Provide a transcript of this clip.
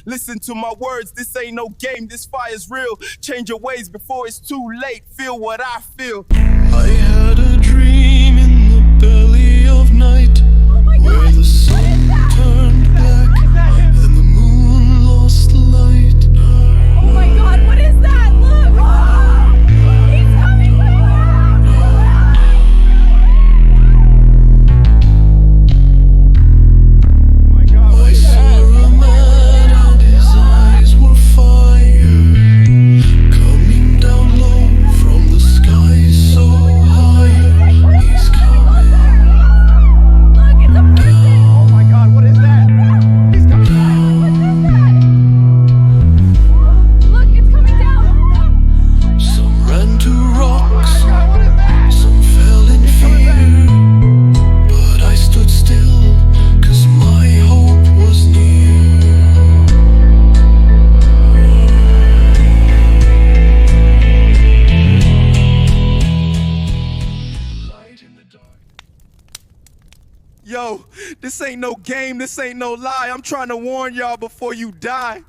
Listen to my words, this ain't no game, this fire's real. Change your ways before it's too late, feel what I feel. I had a dream in the belly of night, where the sun turned black and the moon lost light. Oh my God, what is that? Look! He's coming back! I saw a man and his eyes were fire, coming down low from the sky so high. He's coming Look, it's a person! Oh my God, what is that? He's coming back. Look, it's coming down! Some ran to rocks, What is that? some fell in fear, but I stood still, 'cause my hope was near. Light in the dark. Yo, this ain't no game, this ain't no lie. I'm trying to warn y'all before you die.